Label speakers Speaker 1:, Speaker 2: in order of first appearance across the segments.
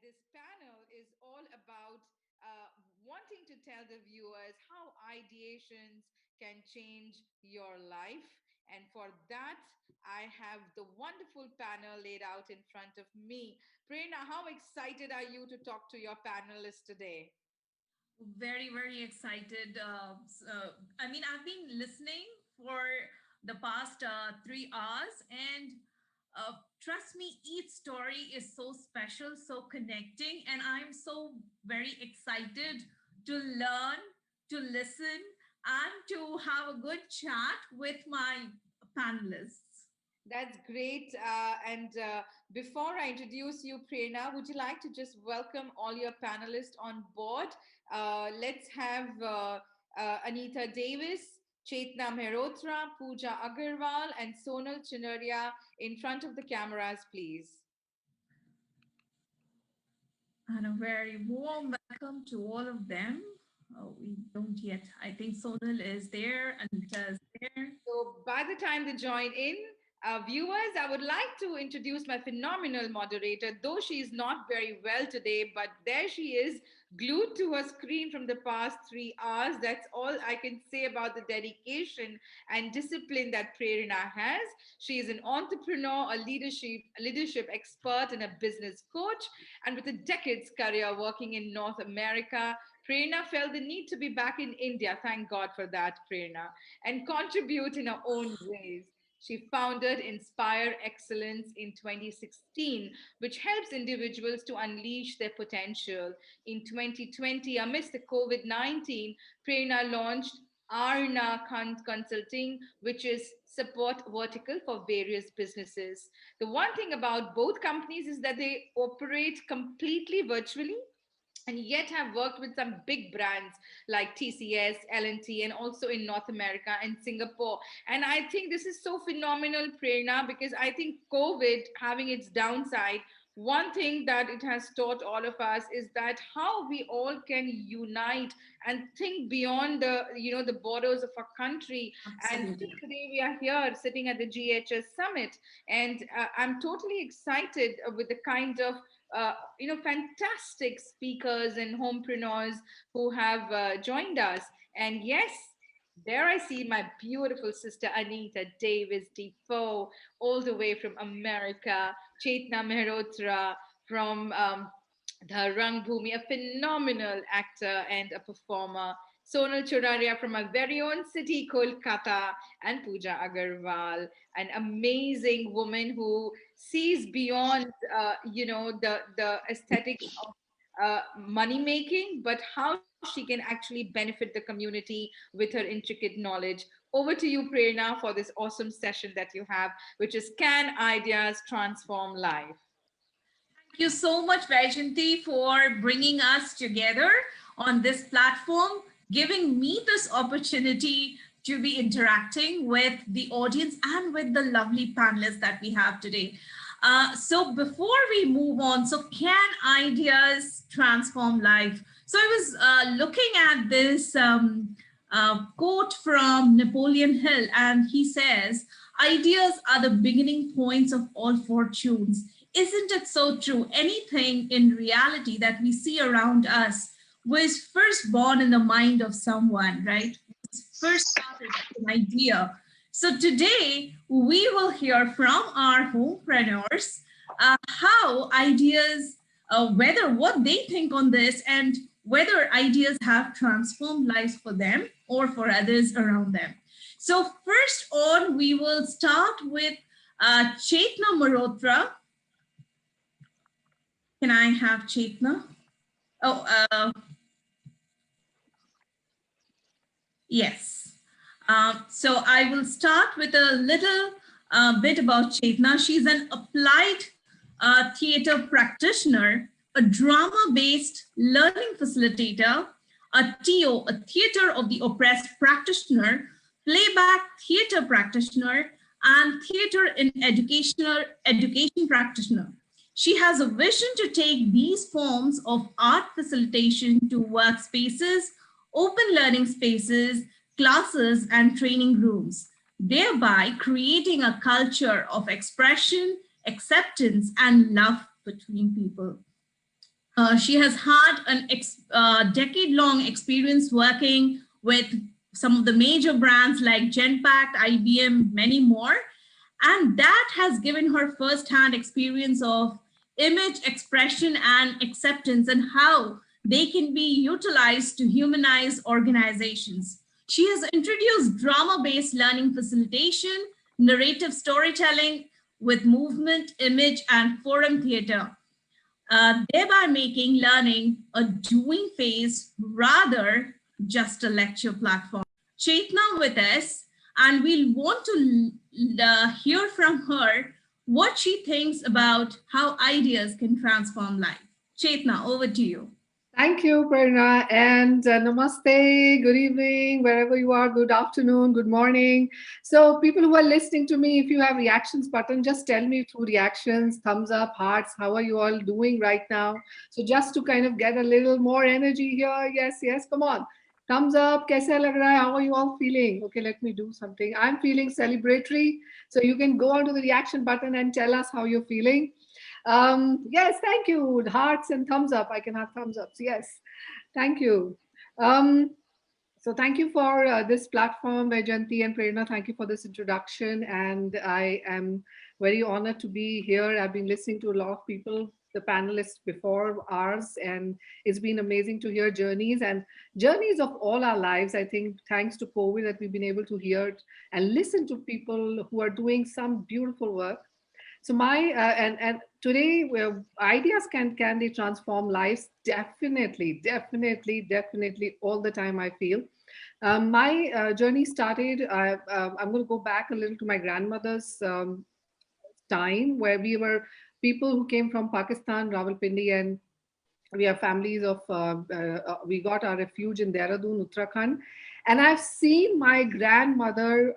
Speaker 1: this panel is all about wanting to tell the viewers how ideations can change your life. And for that, I have the wonderful panel laid out in front of me. Prerona, how excited are you to talk to your panelists today?
Speaker 2: Very, very excited. I mean, I've been listening for the past 3 hours, and trust me, each story is so special, so connecting, and I'm so very excited to learn, to listen, and to have a good chat with my panelists.
Speaker 1: That's great. And before I introduce you, Prerona, would you like to just welcome all your panelists on board? Let's have Anita Davis, Chetnaa Mehrotra, Pooja Agarwal, and Sonal Choraria in front of the cameras, please.
Speaker 2: And a very warm welcome to all of them. Oh, we don't yet. I think Sonal is there, Anita is there.
Speaker 1: So by the time they join in, viewers, I would like to introduce my phenomenal moderator, though she is not very well today, but there she is, glued to her screen from the past 3 hours. That's all I can say about the dedication and discipline that Prerona has. She is an entrepreneur, a leadership expert, and a business coach. And with a decades career working in North America, Prerona felt the need to be back in India. Thank God for that, Prerona, and contribute in her own ways. She founded Inspire Excellence in 2016, which helps individuals to unleash their potential. In 2020, amidst the COVID 19, Prerona launched Arna Consulting, which is support vertical for various businesses. The one thing about both companies is that they operate completely virtually and yet have worked with some big brands like TCS, L&T, and also in North America and Singapore. And I think this is so phenomenal, Prerona, because I think COVID having its downside, one thing that it has taught all of us is that how we all can unite and think beyond the borders of our country. And
Speaker 2: Absolutely.
Speaker 1: today we are here sitting at the GHS summit, and I'm totally excited with the kind of fantastic speakers and homepreneurs who have joined us. And yes, there I see my beautiful sister Anita Davis Defoe, all the way from America, Chetnaa Mehrotra from the Rangbhoomi, a phenomenal actor and a performer. Sonal Choraria from our very own city, Kolkata, and Pooja Agarwal, an amazing woman who sees beyond, the aesthetics of money making, but how she can actually benefit the community with her intricate knowledge. Over to you, Prerona, for this awesome session that you have, which is Can Ideas Transform Life?
Speaker 2: Thank you so much, Vayjayanti, for bringing us together on this platform, giving me this opportunity to be interacting with the audience and with the lovely panelists that we have today. So before we move on, so can ideas transform life? So I was looking at this quote from Napoleon Hill, and he says, ideas are the beginning points of all fortunes. Isn't it so true? Anything in reality that we see around us was first born in the mind of someone, right? First started as an idea. So today we will hear from our homepreneurs how ideas, whether what they think on this and whether ideas have transformed lives for them or for others around them. So first on, we will start with Chetnaa Mehrotra. Can I have Chetnaa? Oh, yes. So I will start with a little bit about Chetnaa. She's an applied theater practitioner, a drama-based learning facilitator, a TO, a theater of the oppressed practitioner, playback theater practitioner, and theater in education practitioner. She has a vision to take these forms of art facilitation to workspaces, open learning spaces, classes, and training rooms, thereby creating a culture of expression, acceptance, and love between people. She has had a decade-long experience working with some of the major brands like Genpact, IBM, many more. And that has given her first-hand experience of image expression and acceptance and how they can be utilized to humanize organizations. She has introduced drama-based learning facilitation, narrative storytelling with movement, image, and forum theater, thereby making learning a doing phase rather just a lecture platform. Chetnaa with us, and we'll want to hear from her what she thinks about how ideas can transform life. Chetnaa, over to you.
Speaker 3: Thank you, Prerona, and namaste, good evening, wherever you are, good afternoon, good morning. So people who are listening to me, if you have reactions button, just tell me through reactions, thumbs up, hearts, how are you all doing right now? So just to kind of get a little more energy here, yes, yes, come on. Thumbs up, kaisa lag raha hai? How are you all feeling? Okay, let me do something. I'm feeling celebratory. So you can go onto the reaction button and tell us how you're feeling. Yes, thank you. Hearts and thumbs up. I can have thumbs ups. Yes, thank you. So thank you for this platform, Vayjayanti and Prerona. Thank you for this introduction. And I am very honored to be here. I've been listening to a lot of people, the panelists before ours, and it's been amazing to hear journeys and journeys of all our lives. I think thanks to COVID that we've been able to hear and listen to people who are doing some beautiful work. So my and today, ideas can they transform lives? Definitely, definitely, definitely. All the time, I feel. My journey started. I'm going to go back a little to my grandmother's time, where we were people who came from Pakistan, Rawalpindi, and we are families of. We got our refuge in Dehradun, Uttarakhand, and I've seen my grandmother.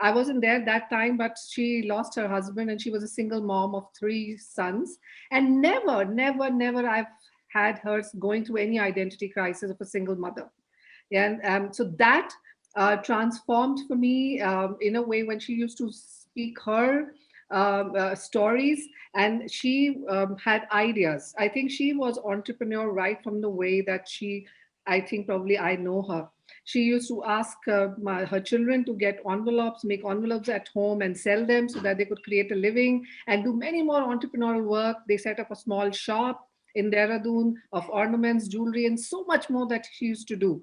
Speaker 3: I wasn't there that time, but she lost her husband and she was a single mom of 3 sons. And never, never, never I've had her going through any identity crisis of a single mother. Yeah, and so that transformed for me in a way when she used to speak her stories and she had ideas. I think she was entrepreneur right from the way that I think probably I know her. She used to ask her children to get envelopes, make envelopes at home and sell them so that they could create a living and do many more entrepreneurial work. They set up a small shop in Dehradun of ornaments, jewelry, and so much more that she used to do.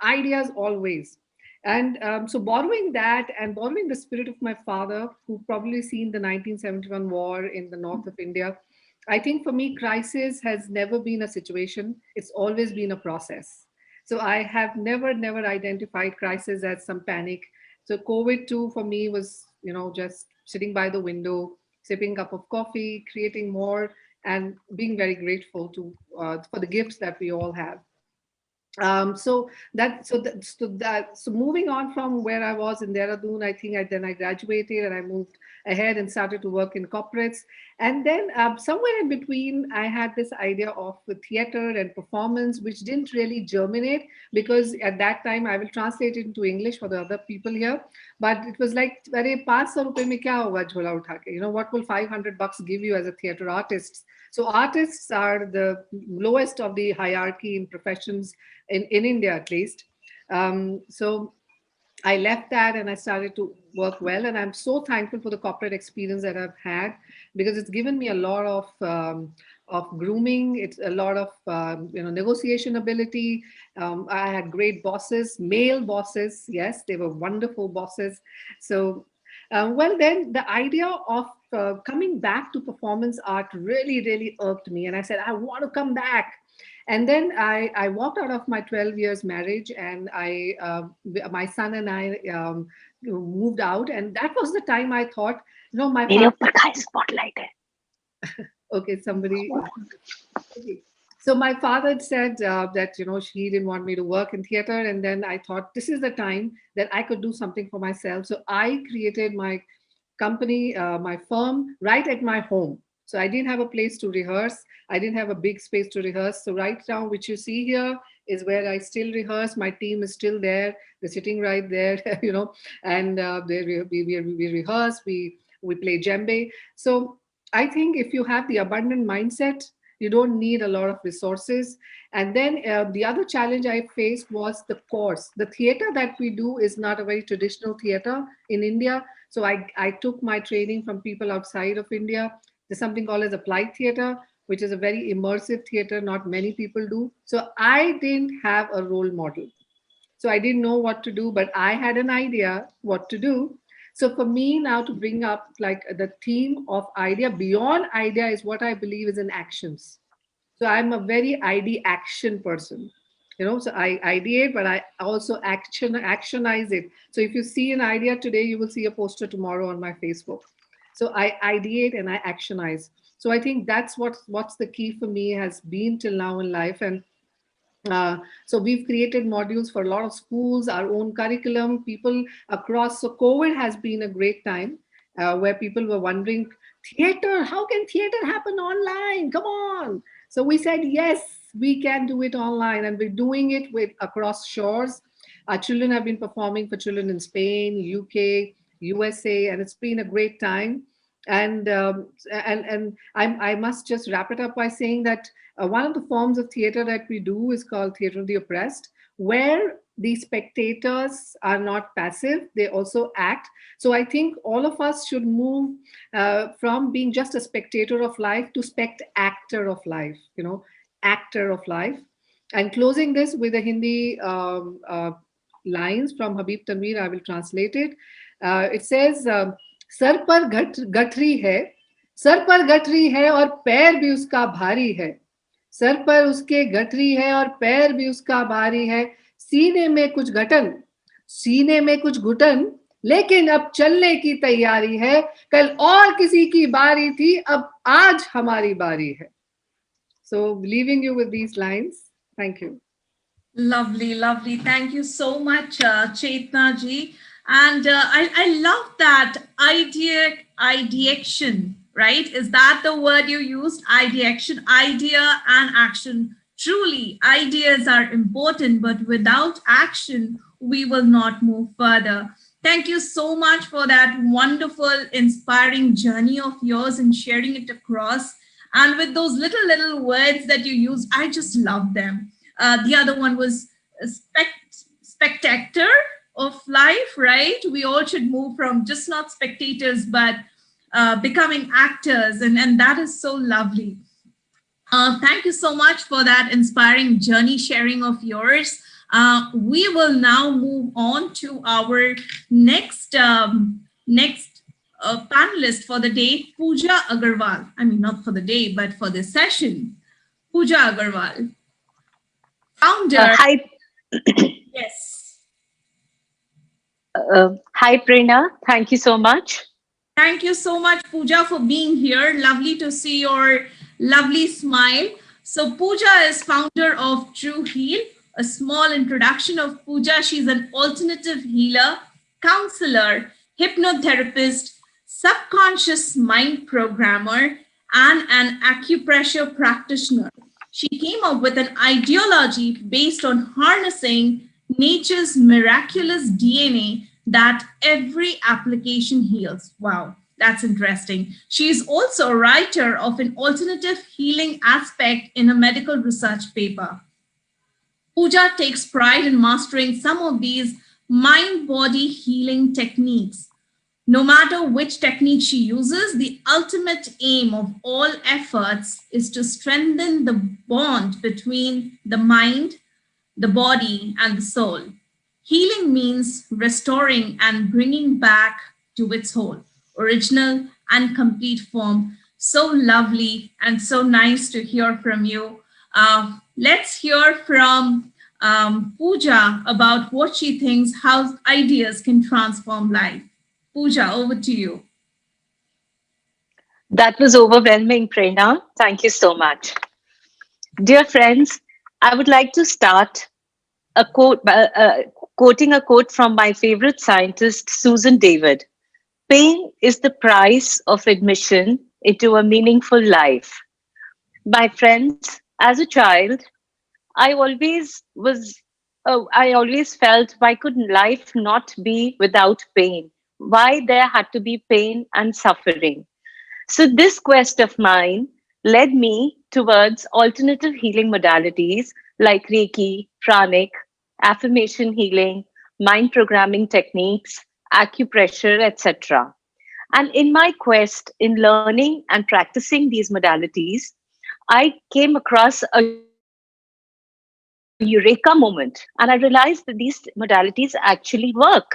Speaker 3: Ideas always. And so borrowing that and borrowing the spirit of my father, who probably seen the 1971 war in the north of India, I think for me, crisis has never been a situation. It's always been a process. So I have never, never identified crisis as some panic. So COVID too for me was, just sitting by the window, sipping a cup of coffee, creating more, and being very grateful to for the gifts that we all have. So moving on from where I was in Dehradun, I think then I graduated and I moved ahead and started to work in corporates. And then somewhere in between, I had this idea of the theater and performance, which didn't really germinate because at that time I will translate it into English for the other people here. But it was like, "Arey, 500 rupees mein kya hoga jhola utha ke?" What will $500 give you as a theater artist? So artists are the lowest of the hierarchy in professions in India, at least. So I left that and I started to work well. And I'm so thankful for the corporate experience that I've had because it's given me a lot of grooming. It's a lot of negotiation ability. I had great bosses, male bosses. Yes, they were wonderful bosses. So then the idea of coming back to performance art really, really irked me. And I said, I want to come back. And then I walked out of my 12 years marriage and my son and I moved out. And that was the time I thought, my father... spotlight. Okay, somebody... Okay. So my father said that, he didn't want me to work in theater. And then I thought this is the time that I could do something for myself. So I created my company, my firm right at my home. So I didn't have a place to rehearse. I didn't have a big space to rehearse. So right now, which you see here is where I still rehearse. My team is still there. They're sitting right there, and we rehearse, we play djembe. So I think if you have the abundant mindset You don't need a lot of resources. And then the other challenge I faced was the course. The theater that we do is not a very traditional theater in India. So I took my training from people outside of India. There's something called as applied theater, which is a very immersive theater. Not many people do. So I didn't have a role model. So I didn't know what to do, but I had an idea what to do. So for me now to bring up like the theme of idea, beyond idea is what I believe is in actions. So I'm a very ID action person. So I ideate, but I also actionize it. So if you see an idea today, you will see a poster tomorrow on my Facebook. So I ideate and I actionize. So I think that's what's the key for me has been till now in life. And so we've created modules for a lot of schools, our own curriculum, people across. So COVID has been a great time where people were wondering, theater, how can theater happen online? Come on. So we said, yes, we can do it online, and we're doing it with across shores. Our children have been performing for children in Spain, UK, USA, and it's been a great time. And I must just wrap it up by saying that one of the forms of theater that we do is called theater of the oppressed, where the spectators are not passive, they also act. So I think all of us should move from being just a spectator of life to actor of life, actor of life. And closing this with a Hindi lines from Habib Tanveer, I will translate it. It says, sir पर गठरी है, sir पर गठरी है और पैर भी उसका भारी है, सर पर उसके गठरी है और पैर भी उसका भारी है, सीने में कुछ घटन, सीने में कुछ घुटन, लेकिन अब चलने की तैयारी है, कल और किसी की बारी थी, अब आज हमारी बारी है. So leaving you with these lines. Thank you.
Speaker 2: Lovely, lovely. Thank you so much, Chetnaa ji. And I love that ideation, right? Is that the word you used? Ideation, idea and action. Truly, ideas are important, but without action, we will not move further. Thank you so much for that wonderful, inspiring journey of yours and sharing it across. And with those little words that you used, I just love them. The other one was spectator of life, right? We all should move from just not spectators, but becoming actors. And that is so lovely. Thank you so much for that inspiring journey sharing of yours. We will now move on to our next panelist for the day, Pooja Agarwal. I mean, not for the day, but for this session. Pooja Agarwal, founder.
Speaker 4: Hi.
Speaker 2: Yes.
Speaker 4: Hi, Prerona. Thank you so much.
Speaker 2: Thank you so much, Pooja, for being here. Lovely to see your lovely smile. So Pooja is founder of True Heal. A small introduction of Pooja. She's an alternative healer, counselor, hypnotherapist, subconscious mind programmer, and an acupressure practitioner. She came up with an ideology based on harnessing nature's miraculous DNA that every application heals. Wow, that's interesting. She is also a writer of an alternative healing aspect in a medical research paper. Pooja takes pride in mastering some of these mind-body healing techniques. No matter which technique she uses, the ultimate aim of all efforts is to strengthen the bond between the mind, the body, and the soul. Healing means restoring and bringing back to its whole, original and complete form. So lovely and so nice to hear from you. Let's hear from Pooja about what she thinks, how ideas can transform life. Pooja, over to you.
Speaker 4: That was overwhelming, Prerona. Thank you so much. Dear friends, I would like to start quoting a quote from my favorite scientist, Susan David. Pain is the price of admission into a meaningful life. My friends, as a child, I always felt, why could life not be without pain? Why there had to be pain and suffering? So this quest of mine led me towards alternative healing modalities like Reiki, pranic, affirmation healing, mind programming techniques, acupressure, etc. And in my quest in learning and practicing these modalities, I came across a eureka moment and I realized that these modalities actually work.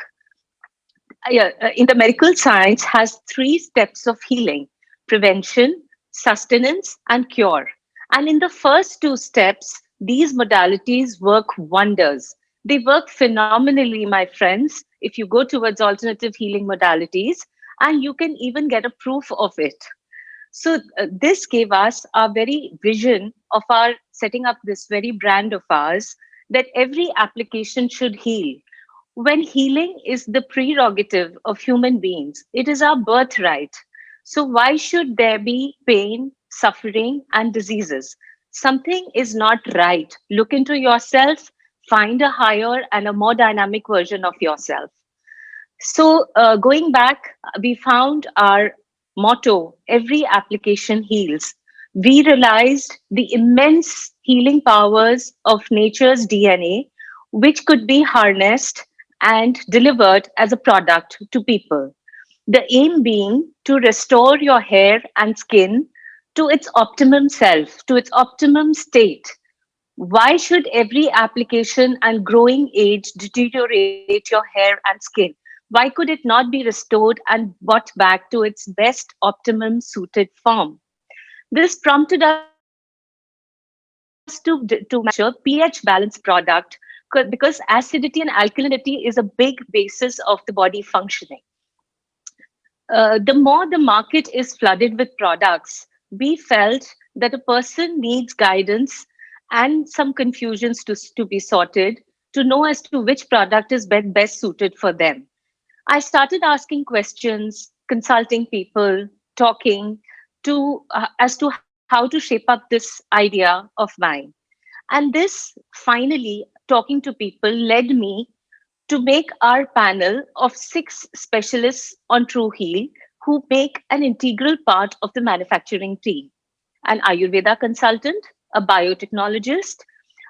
Speaker 4: In the medical science has three steps of healing: prevention, sustenance, and cure. And in the first two steps, these modalities work wonders. They work phenomenally, my friends, if you go towards alternative healing modalities, and you can even get a proof of it. So this gave us our very vision of our setting up this very brand of ours, that every application should heal. When healing is the prerogative of human beings, it is our birthright. So why should there be pain, suffering, and diseases? Something is not right. Look into yourself, find a higher and a more dynamic version of yourself. So, going back, we found our motto: every application heals. We realized the immense healing powers of nature's DNA, which could be harnessed and delivered as a product to people. The aim being to restore your hair and skin to its optimum self, to its optimum state. Why should every application and growing age deteriorate your hair and skin? Why could it not be restored and brought back to its best optimum suited form? This prompted us to manufacture pH balanced product because acidity and alkalinity is a big basis of the body functioning. The more the market is flooded with products, we felt that a person needs guidance and some confusions to be sorted to know as to which product is best suited for them. I started asking questions, consulting people, talking to as to how to shape up this idea of mine. And this finally, talking to people, led me to make our panel of 6 specialists on True Heal who make an integral part of the manufacturing team: an Ayurveda consultant, a biotechnologist,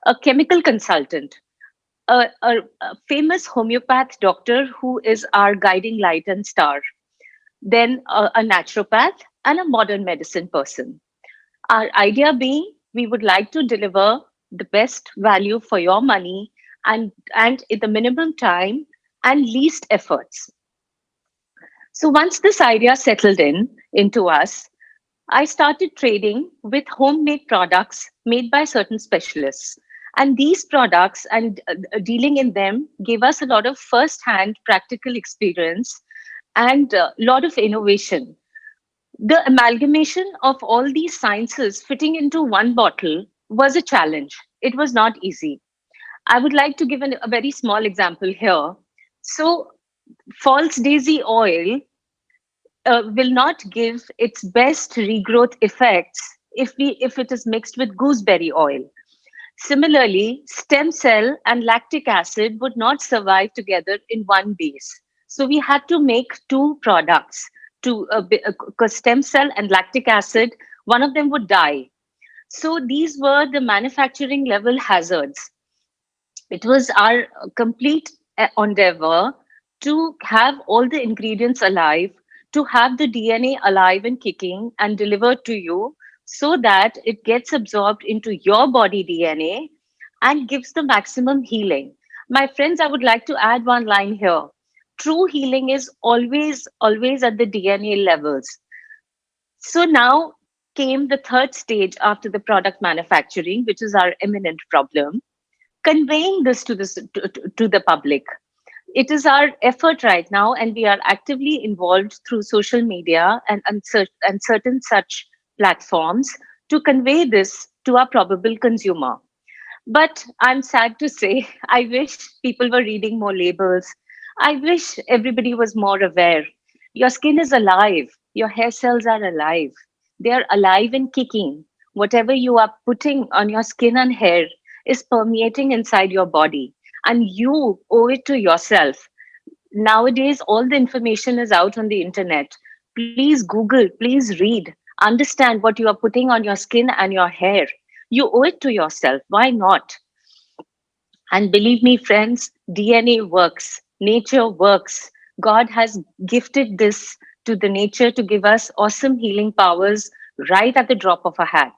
Speaker 4: a chemical consultant, a famous homeopath doctor who is our guiding light and star, then a naturopath, and a modern medicine person. Our idea being we would like to deliver the best value for your money and in the minimum time and least efforts. So once this idea settled into us, I started trading with homemade products made by certain specialists. And these products and dealing in them gave us a lot of first-hand practical experience and a lot of innovation. The amalgamation of all these sciences fitting into one bottle was a challenge. It was not easy. I would like to give a very small example here. So, false daisy oil will not give its best regrowth effects if it is mixed with gooseberry oil. Similarly, stem cell and lactic acid would not survive together in one base. So we had to make two products to because stem cell and lactic acid, one of them would die. So these were the manufacturing level hazards. It was our complete endeavor to have all the ingredients alive, to have the DNA alive and kicking and delivered to you so that it gets absorbed into your body DNA and gives the maximum healing. My friends, I would like to add one line here. True healing is always at the DNA levels. So now came the third stage after the product manufacturing, which is our imminent problem: conveying this to the public. It is our effort right now, and we are actively involved through social media and certain such platforms to convey this to our probable consumer. But I'm sad to say, I wish people were reading more labels. I wish everybody was more aware. Your skin is alive, your hair cells are alive. They are alive and kicking. Whatever you are putting on your skin and hair is permeating inside your body, and you owe it to yourself. Nowadays, all the information is out on the internet. Please Google, please read. Understand what you are putting on your skin and your hair. You owe it to yourself. Why not? And believe me, friends, DNA works, nature works. God has gifted this to the nature to give us awesome healing powers right at the drop of a hat.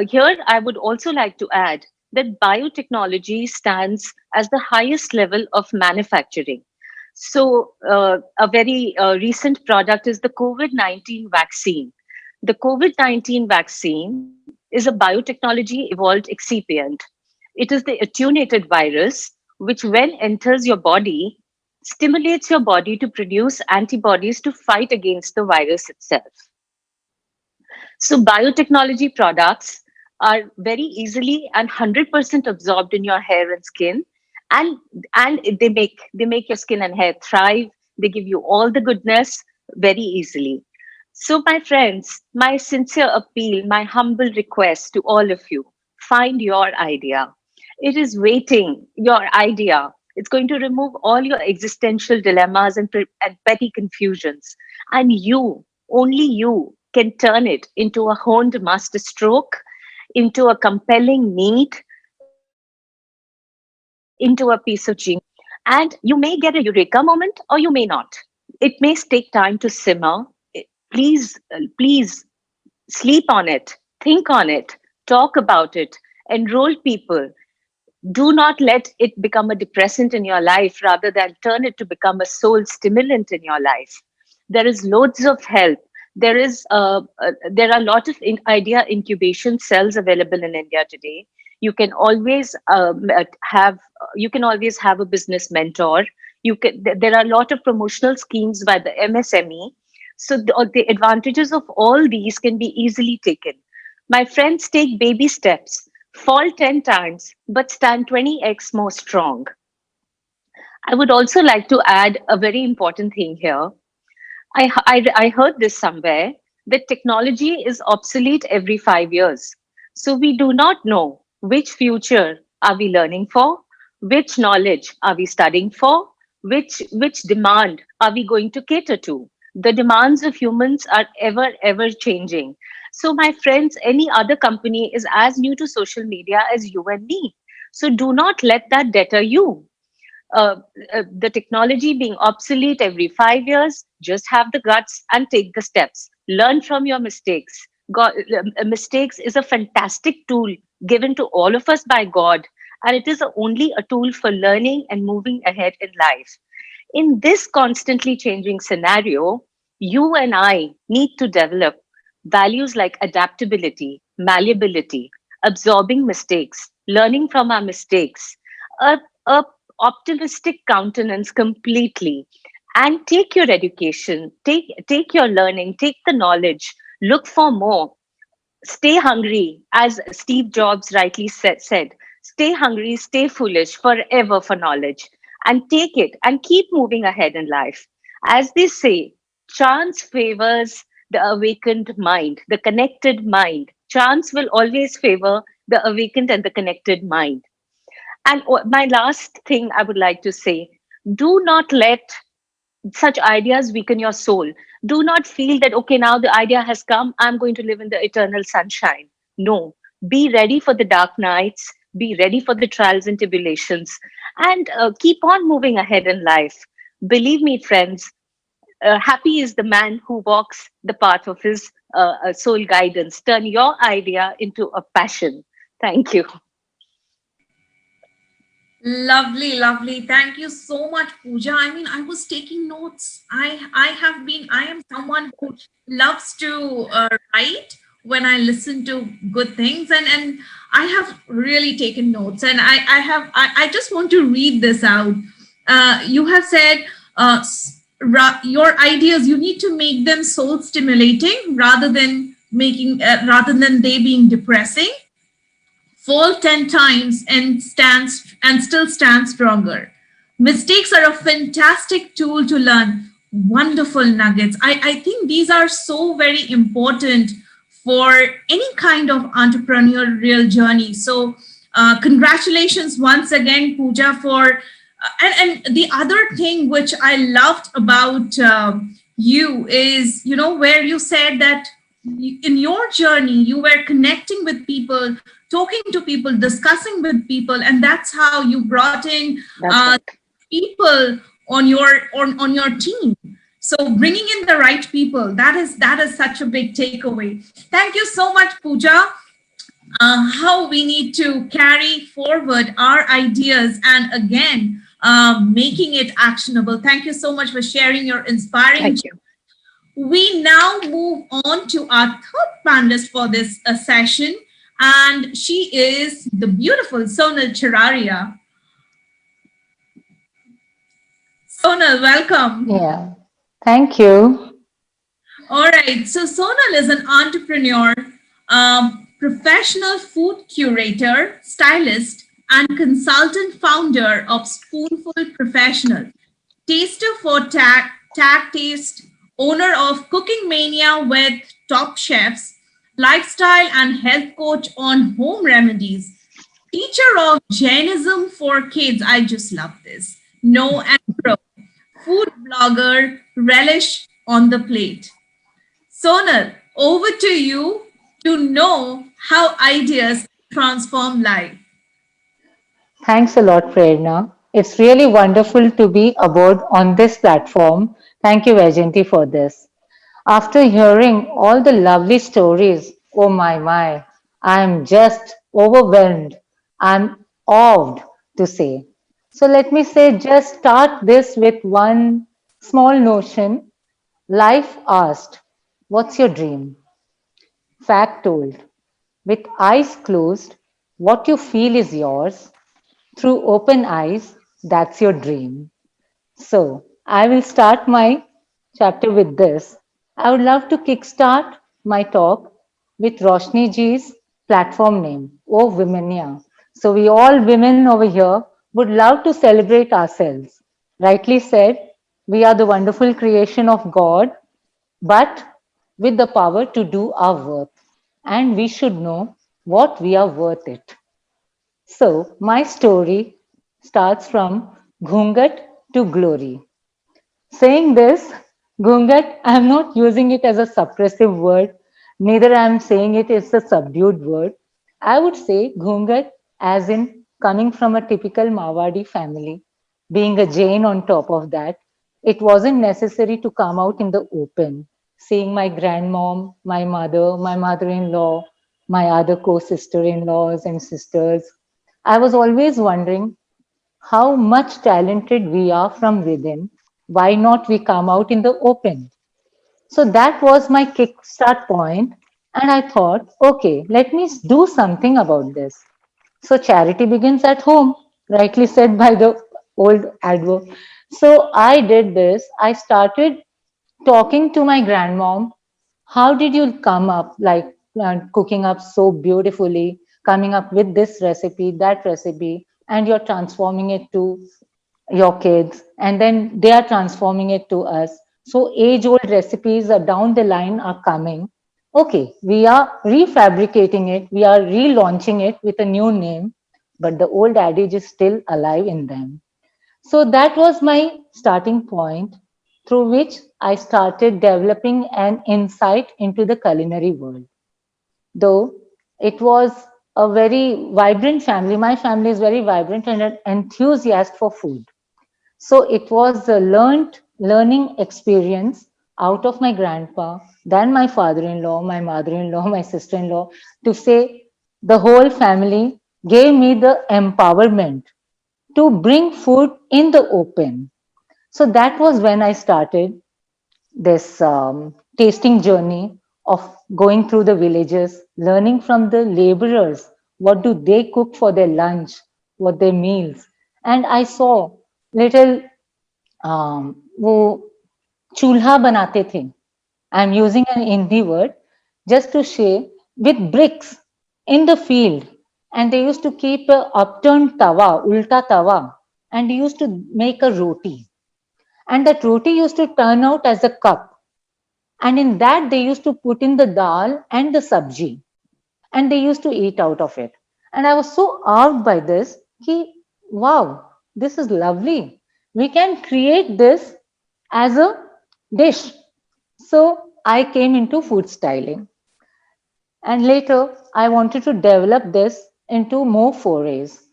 Speaker 4: Here, I would also like to add that biotechnology stands as the highest level of manufacturing. So, a very recent product is the COVID 19 vaccine. The COVID 19 vaccine is a biotechnology evolved excipient. It is the attenuated virus, which, when enters your body, stimulates your body to produce antibodies to fight against the virus itself. So biotechnology products are very easily and 100% absorbed in your hair and skin, and they make your skin and hair thrive. They give you all the goodness very easily. So my friends, my sincere appeal, my humble request to all of you, find your idea. It is waiting, your idea. It's going to remove all your existential dilemmas and petty confusions. And you, only you, can turn it into a honed masterstroke, into a compelling need, into a piece of genius. And you may get a eureka moment or you may not. It may take time to simmer. Please sleep on it, think on it, talk about it, enroll people. Do not let it become a depressant in your life rather than turn it to become a soul stimulant in your life. There is loads of help. There are a lot of idea incubation cells available in India today. You can always have a business mentor. There are a lot of promotional schemes by the MSME. So the advantages of all these can be easily taken. My friends, take baby steps. Fall 10 times, but stand 20x more strong. I would also like to add a very important thing here. I heard this somewhere that technology is obsolete every 5 years. So we do not know which future are we learning for, which knowledge are we studying for, which demand are we going to cater to. The demands of humans are ever changing. So my friends, any other company is as new to social media as you and me. So do not let that deter you. uh, the technology being obsolete every 5 years, just have the guts and take the steps. Learn from your mistakes. Mistakes is a fantastic tool given to all of us by God, and it is only a tool for learning and moving ahead in life. In this constantly changing scenario, you and I need to develop values like adaptability, malleability, absorbing mistakes, learning from our mistakes, a, a optimistic countenance completely, and take your education, take your learning, take the knowledge, look for more, stay hungry, as Steve Jobs rightly said, stay hungry, stay foolish forever for knowledge, and take it and keep moving ahead in life. As they say, chance favors the awakened mind, the connected mind. Chance will always favor the awakened and the connected mind. And my last thing I would like to say, do not let such ideas weaken your soul. Do not feel that, okay, now the idea has come, I'm going to live in the eternal sunshine. No, be ready for the dark nights, be ready for the trials and tribulations, and keep on moving ahead in life. Believe me, friends, happy is the man who walks the path of his soul guidance. Turn your idea into a passion. Thank you.
Speaker 2: Lovely, lovely. Thank you so much, Pooja. I mean, I was taking notes. I am someone who loves to write when I listen to good things, and I have really taken notes. And I just want to read this out. You have said your ideas. You need to make them soul stimulating rather than they being depressing. Fall 10 times and still stand stronger. Mistakes are a fantastic tool to learn. Wonderful nuggets. I think these are so very important for any kind of entrepreneurial journey. So congratulations once again, Pooja, for and the other thing which I loved about you is, where you said that in your journey, you were connecting with people, talking to people, discussing with people, and that's how you brought in
Speaker 4: That's right.
Speaker 2: people on your team. So bringing in the right people, that is such a big takeaway. Thank you so much, Pooja. How we need to carry forward our ideas and again making it actionable. Thank you so much for sharing your inspiring.
Speaker 4: Thank you.
Speaker 2: We now move on to our third panelist for this session, and she is the beautiful Sonal Choraria. Sonal, welcome.
Speaker 5: Yeah, thank you.
Speaker 2: All right, so Sonal is an entrepreneur, professional food curator, stylist, and consultant founder of Spoonful Professional, taster for Tag Taste, owner of Cooking Mania with top chefs, lifestyle and health coach on home remedies, teacher of Jainism for kids. I just love this. No and Pro, food blogger, relish on the plate. Sonal, over to you to know how ideas transform life.
Speaker 5: Thanks a lot, Prerna. It's really wonderful to be aboard on this platform. Thank you, Vayjayanti, for this. After hearing all the lovely stories, oh my, I'm just overwhelmed. I'm awed to say. So let me say, just start this with one small notion. Life asked, what's your dream? Fact told, with eyes closed, what you feel is yours. Through open eyes, that's your dream. So, I will start my chapter with this. I would love to kickstart my talk with Roshni ji's platform name, Oh Womenia. So, we all women over here would love to celebrate ourselves. Rightly said, we are the wonderful creation of God, but with the power to do our worth. And we should know what we are worth it. So, my story starts from Ghungat to Glory. Saying this, Ghungat, I'm not using it as a suppressive word, neither I'm saying it as a subdued word. I would say Ghungat as in coming from a typical Mawadi family, being a Jain on top of that. It wasn't necessary to come out in the open. Seeing my grandmom, my mother, my mother in law, my other co sister in laws and sisters, I was always wondering how much talented we are from within. Why not we come out in the open? So that was my kickstart point, and I thought, okay, let me do something about this. So charity begins at home, rightly said by the old advert. So I did this. I started talking to my grandmom. How did you come up like cooking up so beautifully, coming up with this recipe, that recipe, and you're transforming it to your kids, and then they are transforming it to us. So age old recipes are down the line are coming. Okay, we are refabricating it, we are relaunching it with a new name, but the old adage is still alive in them. So that was my starting point through which I started developing an insight into the culinary world. Though it was a very vibrant family, my family is very vibrant and an enthusiast for food. So it was a learning experience out of my grandpa, then my father-in-law, my mother-in-law, my sister-in-law, to say the whole family gave me the empowerment to bring food in the open. So that was when I started this tasting journey of going through the villages, learning from the laborers what do they cook for their lunch, what their meals, and I saw little वो चूल्हा बनाते थे. I'm using an Hindi word just to say with bricks in the field, and they used to keep a upturned tawa, ulta tawa, and they used to make a roti, and that roti used to turn out as a cup, and in that they used to put in the dal and the sabji, and they used to eat out of it. And I was so awed by this ki, wow, this is lovely, we can create this as a dish. So I came into food styling. And later, I wanted to develop this into more forays.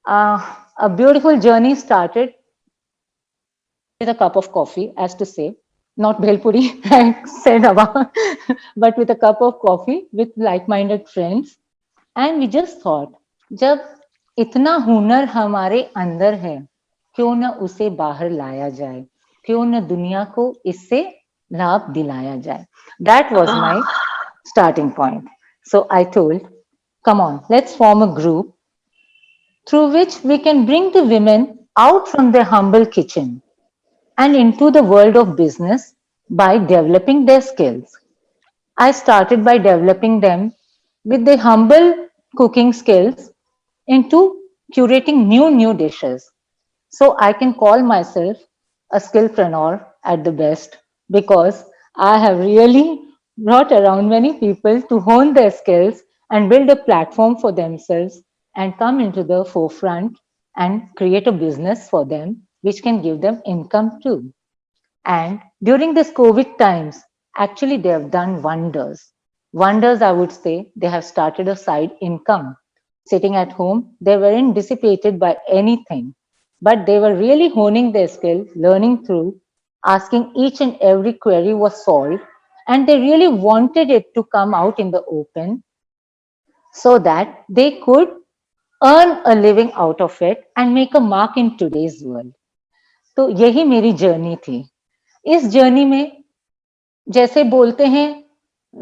Speaker 5: A beautiful journey started with a cup of coffee, as to say, not bhelpuri, I said about, but with a cup of coffee with like-minded friends. And we just thought, जब इतना हुनर हमारे अंदर है, क्यों न उसे बाहर लाया जाए, क्यों न दुनिया को इससे लाभ दिलाया जाए. That was my starting point. So I told, come on, let's form a group through which we can bring the women out from their humble kitchen and into the world of business by developing their skills. I started by developing them with the humble cooking skills into curating new dishes. So I can call myself a skillpreneur at the best because I have really brought around many people to hone their skills and build a platform for themselves and come into the forefront and create a business for them which can give them income too. And during this COVID times, actually they have done wonders. Wonders, I would say, they have started a side income. Sitting at home, they weren't dissipated by anything, but they were really honing their skill, learning through, asking each and every query was solved, and they really wanted it to come out in the open so that they could earn a living out of it and make a mark in today's world. तो यही मेरी journey थी. इस journey में जैसे बोलते हैं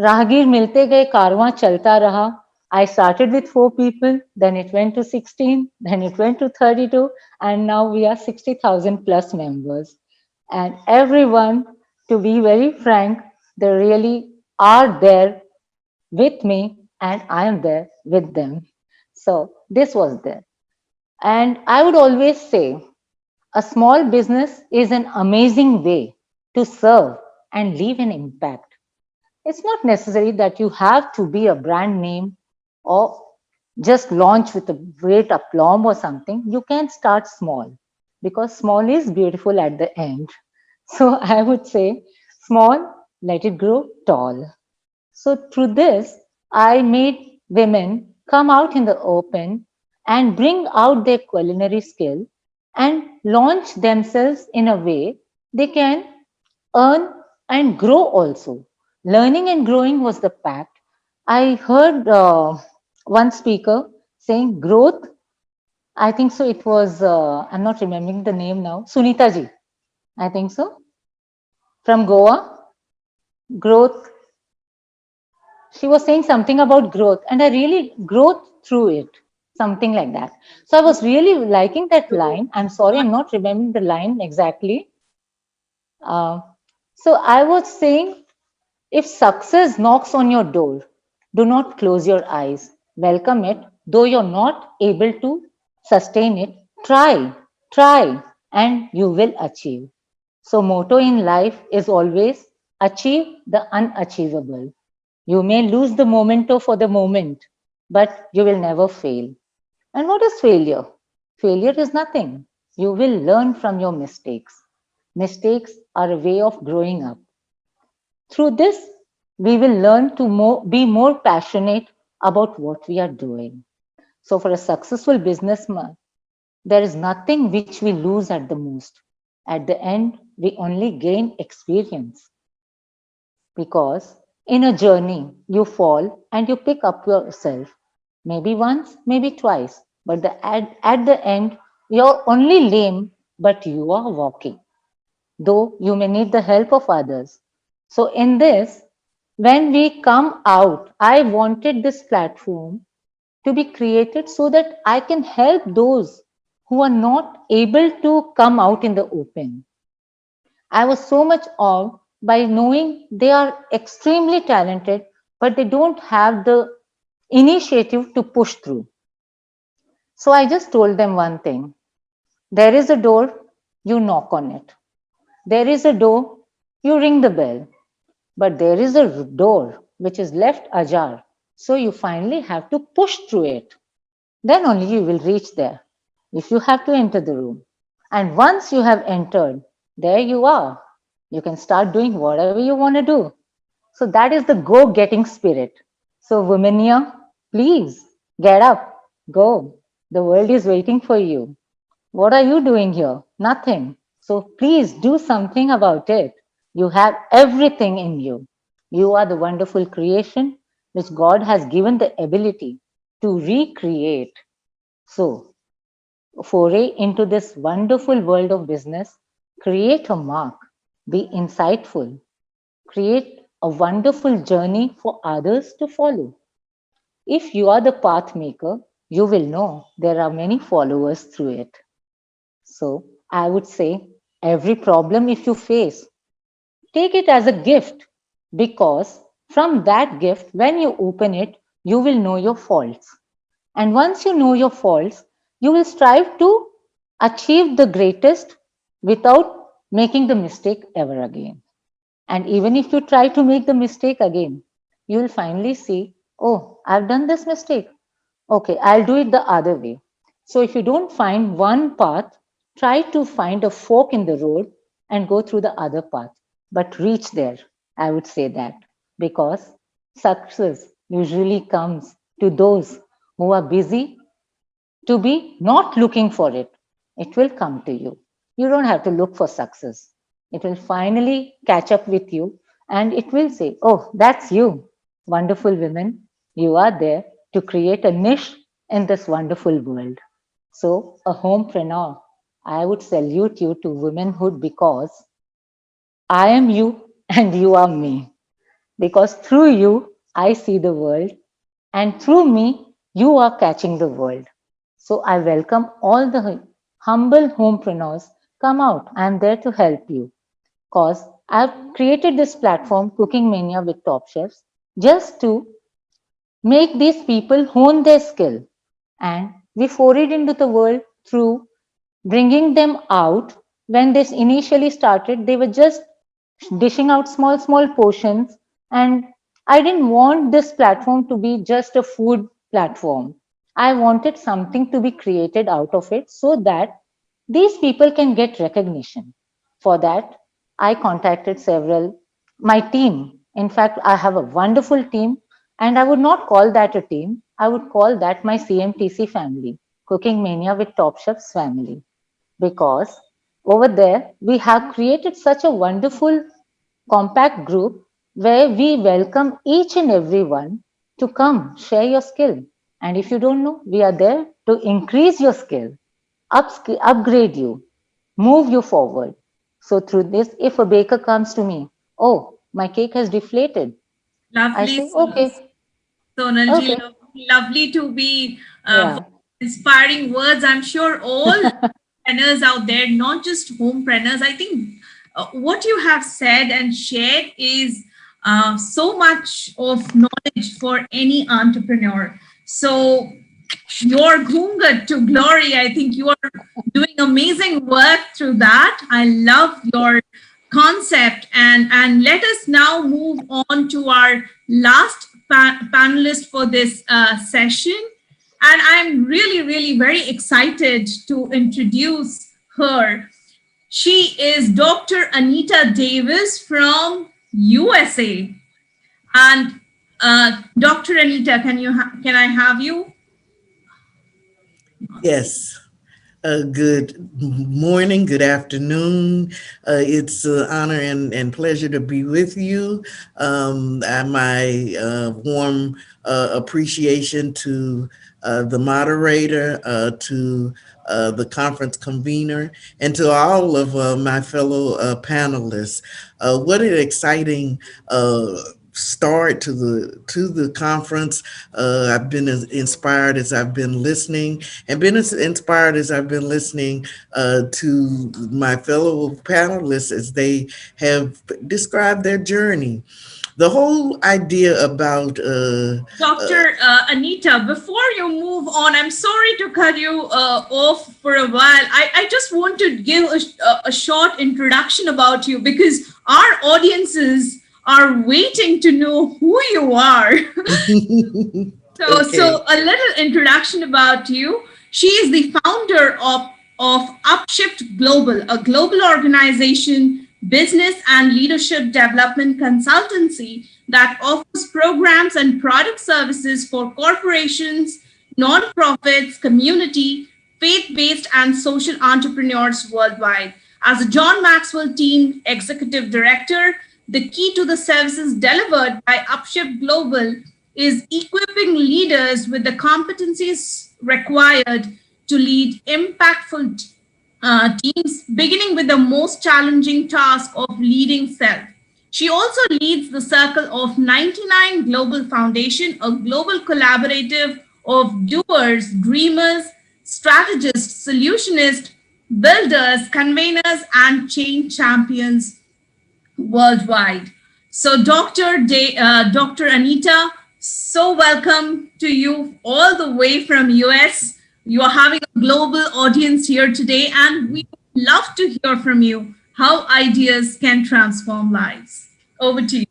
Speaker 5: राहगीर मिलते गए कारवां चलता रहा. I started with 4 people, then it went to 16, then it went to 32, and now we are 60,000 plus members. And everyone, to be very frank, they really are there with me and I am there with them. So this was there. And I would always say a small business is an amazing way to serve and leave an impact. It's not necessary that you have to be a brand name or just launch with a great aplomb or something. You can start small because small is beautiful at the end. So I would say small, let it grow tall. So through this, I made women come out in the open and bring out their culinary skill and launch themselves in a way they can earn and grow also. Learning and growing was the pact. I heard one speaker saying growth. I think so. It was, I'm not remembering the name now, Sunita ji. I think so. From Goa. Growth, she was saying something about growth, and I really growth through it, something like that. So I was really liking that line. I'm sorry, I'm not remembering the line exactly. Uh, so I was saying, if success knocks on your door, do not close your eyes. Welcome it, though you're not able to sustain it. Try, and you will achieve. So motto in life is always achieve the unachievable. You may lose the memento for the moment, but you will never fail. And what is failure? Failure is nothing. You will learn from your mistakes. Mistakes are a way of growing up. Through this, we will learn to be more passionate about what we are doing. So, for a successful businessman, there is nothing which we lose at the most. At the end, we only gain experience. Because in a journey, you fall and you pick up yourself. Maybe once, maybe twice. But at the end, you're only lame, but you are walking. Though you may need the help of others. So in this, when we come out, I wanted this platform to be created so that I can help those who are not able to come out in the open. I was so much awed by knowing they are extremely talented, but they don't have the initiative to push through. So I just told them one thing. There is a door, you knock on it. There is a door, you ring the bell. But there is a door which is left ajar. So you finally have to push through it. Then only you will reach there. If you have to enter the room. And once you have entered, there you are. You can start doing whatever you want to do. So that is the go-getting spirit. So, Womania, please get up, go. The world is waiting for you. What are you doing here? Nothing. So, please do something about it. You have everything in you. You are the wonderful creation which God has given the ability to recreate. So, foray into this wonderful world of business, create a mark, be insightful, create a wonderful journey for others to follow. If you are the path maker, you will know there are many followers through it. So I would say every problem if you face, take it as a gift because from that gift, when you open it, you will know your faults. And once you know your faults, you will strive to achieve the greatest without making the mistake ever again. And even if you try to make the mistake again, you will finally see, oh, I've done this mistake. Okay, I'll do it the other way. So if you don't find one path, try to find a fork in the road and go through the other path. But reach there, I would say that. Because success usually comes to those who are busy to be not looking for it. It will come to you. You don't have to look for success. It will finally catch up with you and it will say, oh, that's you, wonderful women. You are there to create a niche in this wonderful world. So, a homepreneur, I would salute you to womanhood because I am you and you are me. Because through you, I see the world, and through me, you are catching the world. So I welcome all the humble homepreneurs. Come out. I'm there to help you. Because I've created this platform, Cooking Mania with Top Chefs, just to make these people hone their skill. And we forayed into the world through bringing them out. When this initially started, they were just dishing out small portions. And I didn't want this platform to be just a food platform. I wanted something to be created out of it so that these people can get recognition. For that, I contacted several, my team. In fact, I have a wonderful team, and I would not call that a team. I would call that my CMTC family, Cooking Mania with Top Chefs family, because over there we have created such a wonderful compact group where we welcome each and everyone to come share your skill. And if you don't know, we are there to increase your skill, upgrade you, move you forward. So through this, if a baker comes to me, oh, my cake has deflated, I
Speaker 2: Lovely,
Speaker 5: say, okay,
Speaker 2: Sonalji,
Speaker 5: okay,
Speaker 2: lovely to be
Speaker 5: yeah.
Speaker 2: inspiring words. I'm sure all entrepreneurs out there, not just homepreneurs. I think what you have said and shared is so much of knowledge for any entrepreneur. So your Ghungat to glory, I think you are doing amazing work through that. I love your concept. And let us now move on to our last panelist for this session. And I'm really very excited to introduce her. She is Dr. Anita Davis from USA. And Dr. Anita, can I have you?
Speaker 6: Yes. Good morning, good afternoon. It's an honor and pleasure to be with you. My warm appreciation to the moderator, to the conference convener, and to all of my fellow panelists. What an exciting start to the conference. I've been as inspired as I've been listening, and been as inspired as I've been listening to my fellow panelists as they have described their journey. The whole idea about
Speaker 2: Dr. Anita, before you move on, I'm sorry to cut you off for a while. I just want to give a short introduction about you because our audiences are waiting to know who you are.
Speaker 6: Okay.
Speaker 2: So a little introduction about you. She is the founder of Upshift Global, a global organization business and leadership development consultancy that offers programs and product services for corporations, nonprofits, community, faith-based, and social entrepreneurs worldwide. As a John Maxwell Team Executive Director, the key to the services delivered by Upshift Global is equipping leaders with the competencies required to lead impactful teams, beginning with the most challenging task of leading self. She also leads the Circle of 99 Global Foundation, a global collaborative of doers, dreamers, strategists, solutionists, builders, conveners, and change champions worldwide. So, Dr. Anita, so welcome to you all the way from US. You are having a global audience here today, and we would love to hear from you how ideas can transform lives. Over to you.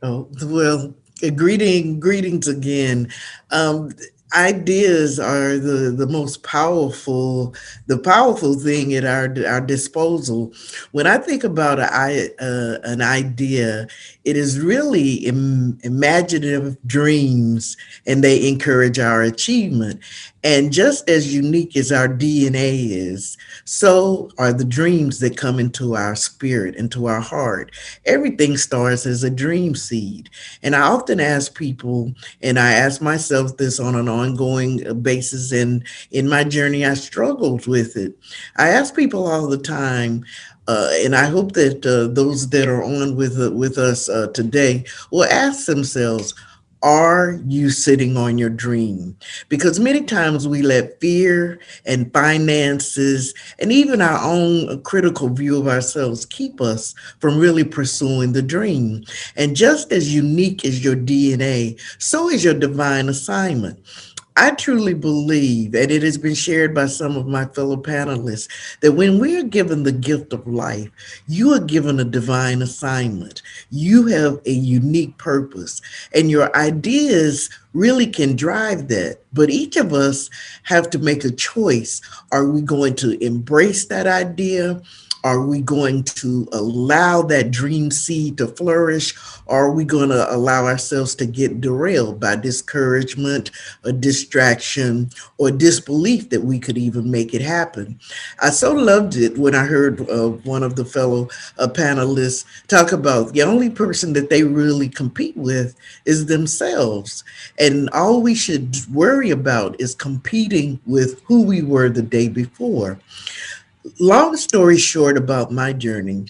Speaker 6: Oh, well, greetings again. Um, Ideas are the most powerful, the powerful thing at our disposal. When I think about an idea, it is really imaginative dreams, and they encourage our achievement. And just as unique as our DNA is, so are the dreams that come into our spirit, into our heart. Everything starts as a dream seed. And I often ask people, and I ask myself this on an ongoing basis, and in my journey, I struggled with it. I ask people all the time, and I hope that those that are on with us today will ask themselves, are you sitting on your dream? Because many times we let fear and finances and even our own critical view of ourselves keep us from really pursuing the dream. And just as unique as your DNA, so is your divine assignment. I truly believe, and it has been shared by some of my fellow panelists, that when we are given the gift of life, you are given a divine assignment. You have a unique purpose, and your ideas really can drive that. But each of us have to make a choice. Are we going to embrace that idea? Are we going to allow that dream seed to flourish? Or are we going to allow ourselves to get derailed by discouragement, or distraction, or disbelief that we could even make it happen? I so loved it when I heard one of the fellow panelists talk about the only person that they really compete with is themselves. And all we should worry about is competing with who we were the day before. Long story short about my journey,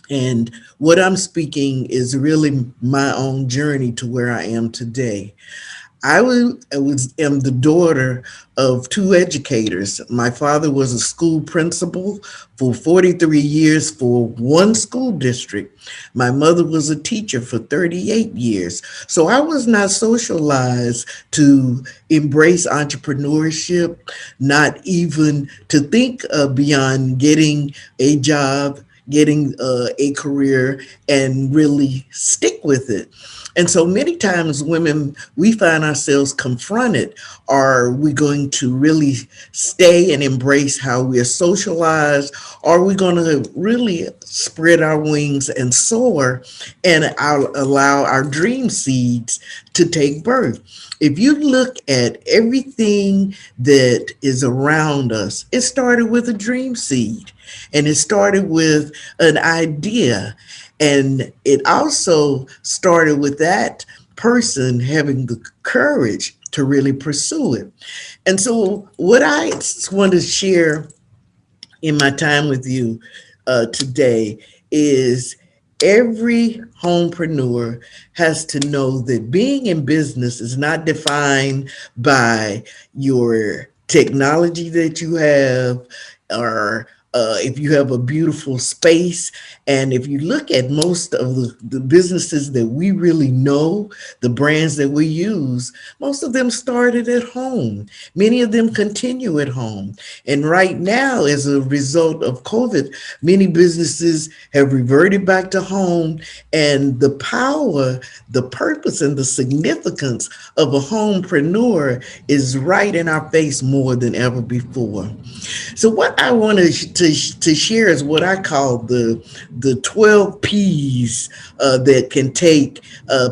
Speaker 6: and what I'm speaking is really my own journey to where I am today. I am the daughter of two educators. My father was a school principal for 43 years for one school district. My mother was a teacher for 38 years. So I was not socialized to embrace entrepreneurship, not even to think beyond getting a job, getting a career, and really stick with it. And so many times women, we find ourselves confronted. Are we going to really stay and embrace how we are socialized? Are we going to really spread our wings and soar and allow our dream seeds to take birth? If you look at everything that is around us, it started with a dream seed, and it started with an idea. And it also started with that person having the courage to really pursue it. And so, what I want to share in my time with you today is every homepreneur has to know that being in business is not defined by your technology that you have, or if you have a beautiful space. And if you look at most of the businesses that we really know, the brands that we use, most of them started at home. Many of them continue at home. And right now, as a result of COVID, many businesses have reverted back to home. And the power, the purpose, and the significance of a homepreneur is right in our face more than ever before. So what I wanted to share is what I call the 12 P's that can take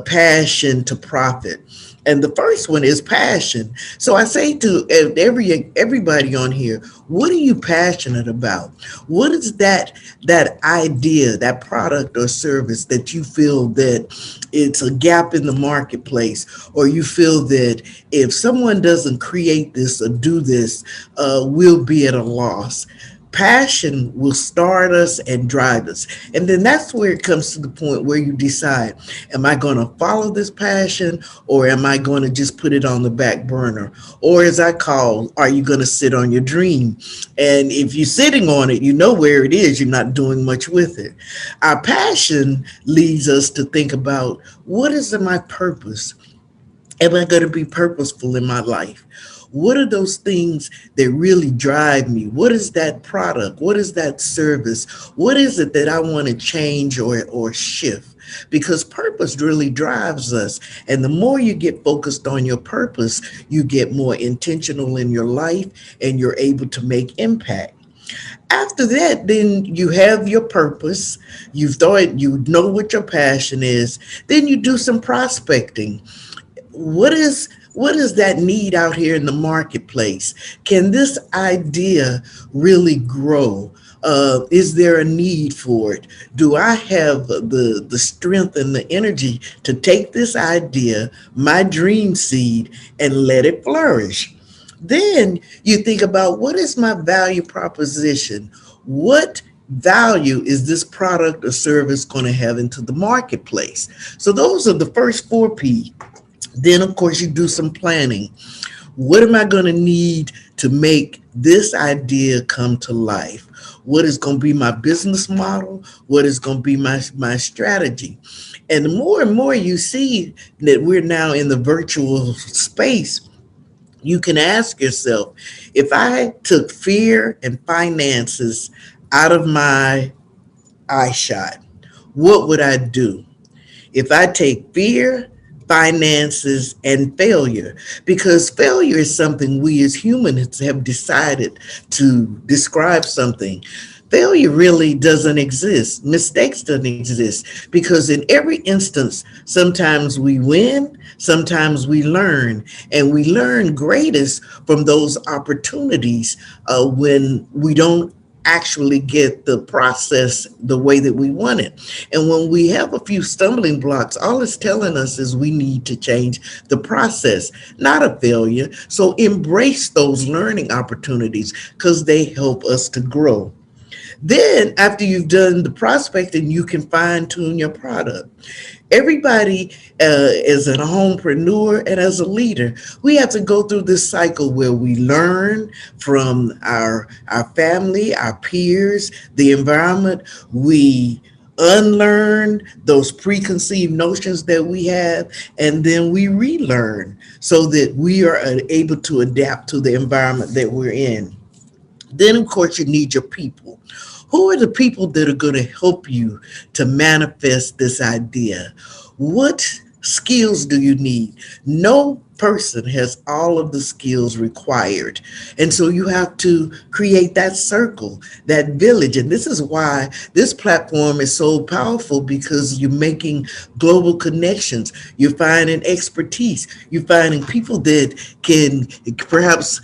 Speaker 6: passion to profit. And the first one is passion. So I say to everybody on here, what are you passionate about? What is that idea, that product or service that you feel that it's a gap in the marketplace, or you feel that if someone doesn't create this or do this, we'll be at a loss? Passion will start us and drive us. And then that's where it comes to the point where you decide, am I going to follow this passion, or am I going to just put it on the back burner? Or as I call, are you going to sit on your dream? And if you're sitting on it, you know where it is. You're not doing much with it. Our passion leads us to think about, what is my purpose? Am I going to be purposeful in my life? What are those things that really drive me? What is that product? What is that service? What is it that I want to change or shift? Because purpose really drives us. And the more you get focused on your purpose, you get more intentional in your life, and you're able to make impact. After that, then you have your purpose. You thought you know what your passion is. Then you do some prospecting. What is that need out here in the marketplace? Can this idea really grow? Is there a need for it? Do I have the strength and the energy to take this idea, my dream seed, and let it flourish? Then you think about, what is my value proposition? What value is this product or service going to have into the marketplace? So those are the first 4P. Then, of course, you do some planning. What am I going to need to make this idea come to life? What is going to be my business model? What is going to be my strategy? And the more and more you see that we're now in the virtual space, you can ask yourself, if I took fear and finances out of my eye shot, what would I do? If I take fear, finances, and failure, because failure is something we as humans have decided to describe something. Failure really doesn't exist. Mistakes don't exist, because in every instance, sometimes we win, sometimes we learn, and we learn greatest from those opportunities when we don't actually get the process the way that we want it. And when we have a few stumbling blocks, all it's telling us is we need to change the process, not a failure. So embrace those learning opportunities, because they help us to grow. Then after you've done the prospecting, you can fine tune your product. Everybody as a homepreneur and as a leader, we have to go through this cycle where we learn from our family, our peers, the environment. We unlearn those preconceived notions that we have, and then we relearn so that we are able to adapt to the environment that we're in. Then, of course, you need your people. Who are the people that are going to help you to manifest this idea? What skills do you need? No person has all of the skills required. And so you have to create that circle, that village. And this is why this platform is so powerful, because you're making global connections. You're finding expertise. You're finding people that can perhaps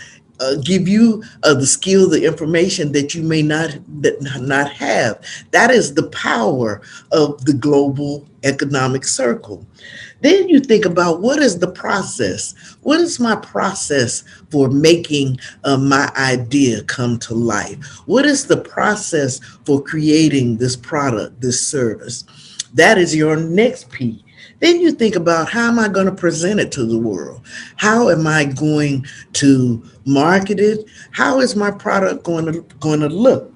Speaker 6: give you the skill, the information that you may not have. That is the power of the global economic circle. Then you think about, what is the process? What is my process for making my idea come to life? What is the process for creating this product, this service? That is your next P. Then you think about, how am I going to present it to the world? How am I going to market it? How is my product going to look?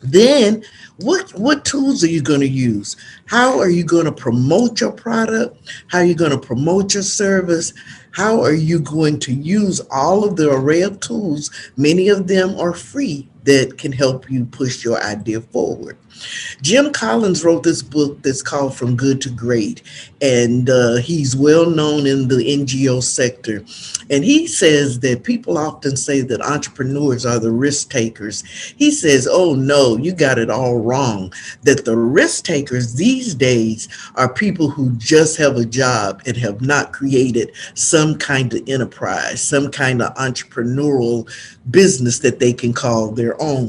Speaker 6: Then what tools are you going to use? How are you going to promote your product? How are you going to promote your service? How are you going to use all of the array of tools? Many of them are free that can help you push your idea forward. Jim Collins wrote this book that's called From Good to Great, and he's well known in the NGO sector. And he says that people often say that entrepreneurs are the risk takers. He says, oh no, you got it all wrong, that the risk takers these days are people who just have a job and have not created some kind of enterprise, some kind of entrepreneurial business that they can call their own.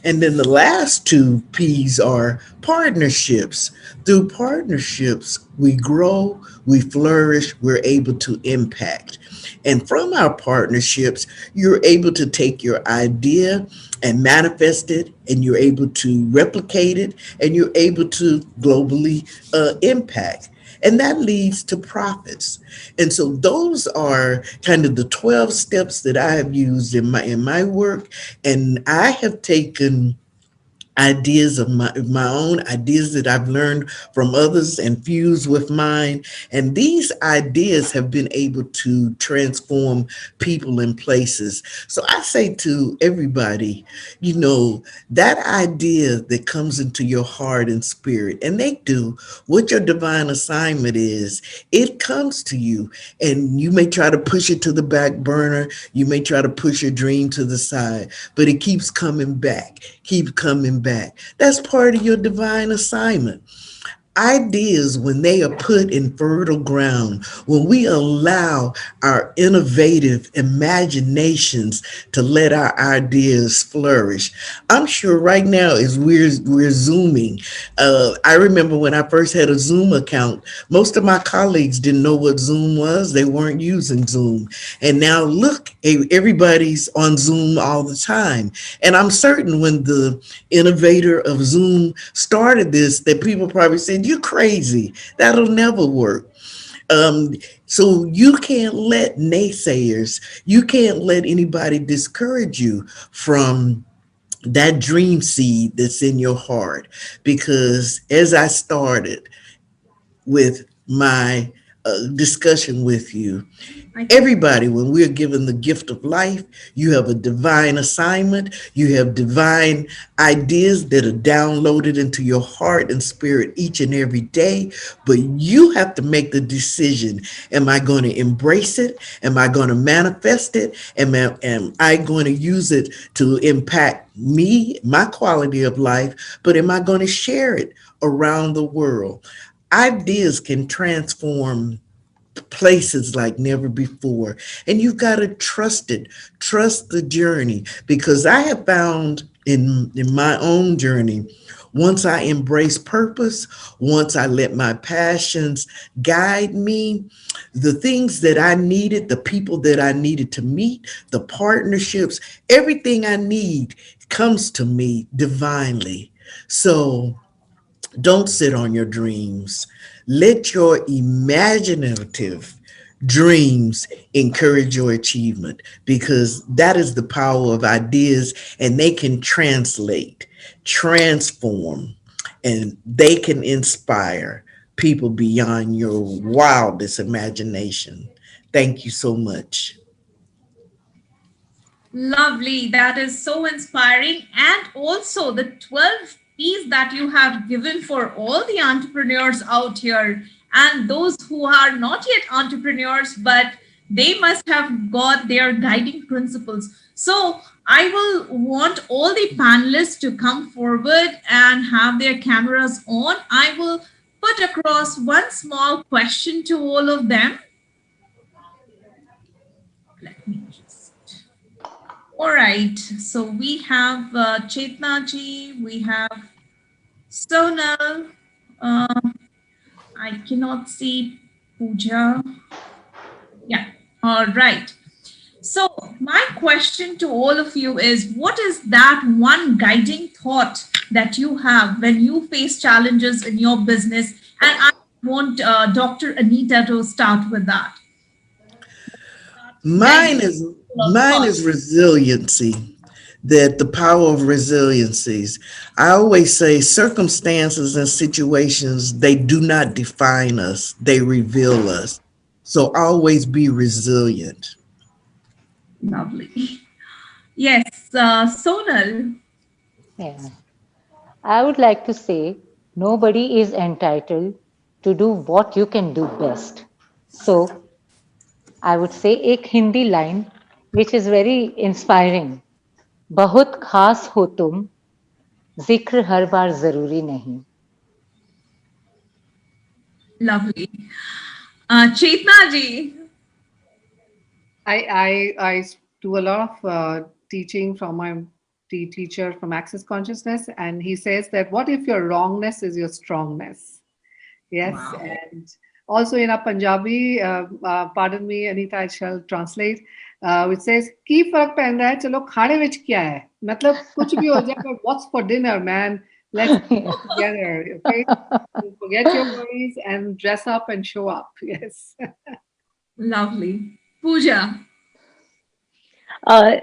Speaker 6: And then the last two P's are partnerships. Through partnerships, we grow, we flourish, we're able to impact. And from our partnerships, you're able to take your idea and manifest it, and you're able to replicate it, and you're able to globally impact. And that leads to profits. And so those are kind of the 12 steps that I have used in my work. And I have taken ideas of my own ideas that I've learned from others and fused with mine, and these ideas have been able to transform people and places. So I say to everybody, that idea that comes into your heart and spirit, and they do, what your divine assignment is, it comes to you, and you may try to push it to the back burner, you may try to push your dream to the side, but it keeps coming back, keep coming back. That's part of your divine assignment. Ideas, when they are put in fertile ground, when we allow our innovative imaginations to let our ideas flourish. I'm sure right now as we're zooming, I remember when I first had a Zoom account, most of my colleagues didn't know what Zoom was. They weren't using Zoom. And now look, everybody's on Zoom all the time. And I'm certain when the innovator of Zoom started this, that people probably said, "You're crazy. That'll never work." Um, so you can't let naysayers, you can't let anybody discourage you from that dream seed that's in your heart. Because as I started with my discussion with you, everybody, when we're given the gift of life, you have a divine assignment, you have divine ideas that are downloaded into your heart and spirit each and every day. But you have to make the decision: am I going to embrace it? Am I going to manifest it? Am I going to use it to impact me, my quality of life? But am I going to share it around the world? Ideas can transform places like never before. And you've got to trust it, trust the journey, because I have found in my own journey, once I embrace purpose, once I let my passions guide me, the things that I needed, the people that I needed to meet, the partnerships, everything I need comes to me divinely. So don't sit on your dreams. Let your imaginative dreams encourage your achievement, because that is the power of ideas, and they can translate, transform, and they can inspire people beyond your wildest imagination. Thank you so much.
Speaker 2: Lovely. That is so inspiring. And also the 12 P's that you have given for all the entrepreneurs out here and those who are not yet entrepreneurs, but they must have got their guiding principles. So I will want all the panelists to come forward and have their cameras on. I will put across one small question to all of them. Let me just. All right, so we have Chetnaa ji, we have Sonal. I cannot see Pooja. Yeah, all right. So my question to all of you is, what is that one guiding thought that you have when you face challenges in your business? And I want Dr. Anita to start with that.
Speaker 6: Mine is mine is resiliency. That the power of resiliencies. I always say circumstances and situations, they do not define us, they reveal us. So always be resilient.
Speaker 2: Lovely. Yes, Sonal.
Speaker 5: Yeah. I would like to say nobody is entitled to do what you can do best. So I would say एक Hindi line which is very inspiring. बहुत खास हो तुम जिक्र हर बार जरूरी नहीं.
Speaker 2: Lovely. Chetnaa ji.
Speaker 3: I do a lot of teaching from my teacher from Access Consciousness, and he says that what if your wrongness is your strongness? Yes,
Speaker 2: Wow.
Speaker 3: and also in a Punjabi, pardon me, Anita, I shall translate, which says, "की फर्क पैंदा है चलो खाने विच क्या है?" मतलब कुछ भी हो जाए, but what's for dinner, man? Let's go together, okay? Forget your worries and dress up and show up. Yes.
Speaker 2: Lovely. Pooja.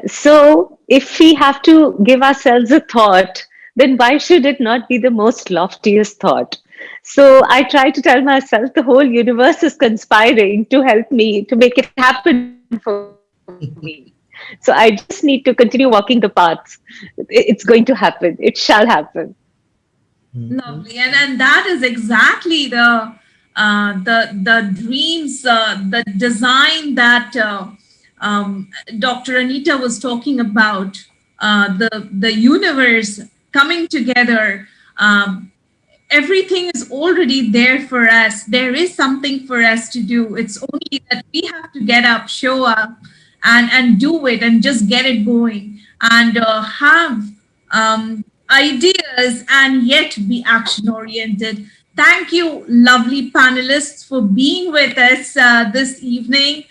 Speaker 4: So, if we have to give ourselves a thought, then why should it not be the most loftiest thought? So, I try to tell myself the whole universe is conspiring to help me to make it happen for me. So, I just need to continue walking the paths. It's going to happen, it shall happen.
Speaker 2: Lovely, and that is exactly the dreams, the design that Dr. Anita was talking about, the universe coming together. Everything is already there for us. There is something for us to do. It's only that we have to get up, show up, and do it, and just get it going, and have ideas, and yet be action oriented. Thank you, lovely panelists, for being with us this evening,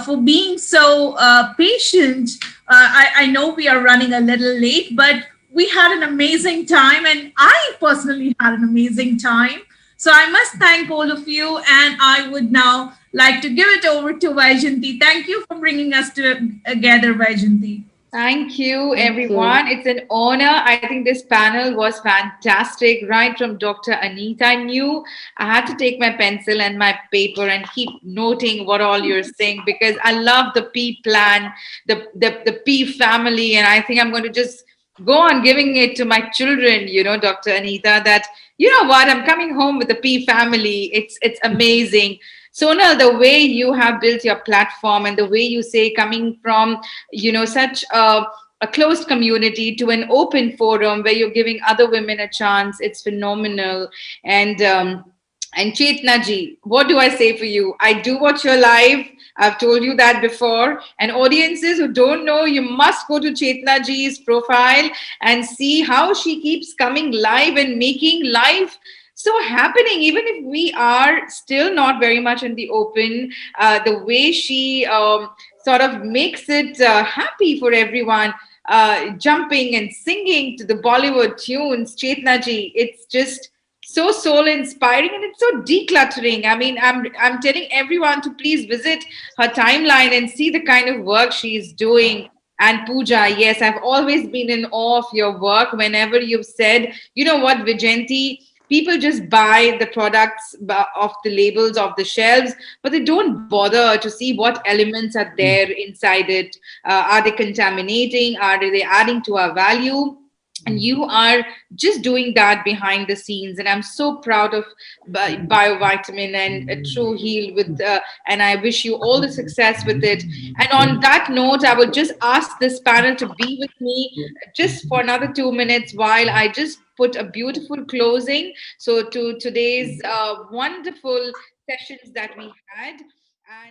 Speaker 2: for being so patient. I know we are running a little late, but we had an amazing time, and I personally had an amazing time. So I must thank all of you, and I would now like to give it over to Vayjayanti. Thank you for bringing us together, Vayjayanti.
Speaker 1: Thank you,
Speaker 5: Thank
Speaker 1: everyone.
Speaker 5: you.
Speaker 1: It's an honor. I think this panel was fantastic, right from Dr. Anita. I knew I had to take my pencil and my paper and keep noting what all you're saying because I love the P plan, the P family, and I think I'm going to just go on giving it to my children. Dr. Anita, that you know what, I'm coming home with the P family. It's amazing. Sonal, the way you have built your platform and the way you say coming from, such a closed community to an open forum where you're giving other women a chance, it's phenomenal. And Chetnaa ji, what do I say for you? I do watch your live. I've told you that before. And audiences who don't know, you must go to Chetnaa ji's profile and see how she keeps coming live and making life so happening, even if we are still not very much in the open. The way she sort of makes it happy for everyone, jumping and singing to the Bollywood tunes, Chetnaa ji, it's just so soul inspiring and it's so decluttering. I mean, I'm telling everyone to please visit her timeline and see the kind of work she's doing. And Pooja, yes, I've always been in awe of your work. Whenever you've said, you know what, Vijenti, people just buy the products of the labels of the shelves, but they don't bother to see what elements are there inside it. Are they contaminating? Are they adding to our value? And you are just doing that behind the scenes, and I'm so proud of biovitamin and True Heal with and I wish you all the success with it. And on that note, I would just ask this panel to be with me just for another 2 minutes while I just put a beautiful closing so to today's wonderful sessions that we had. And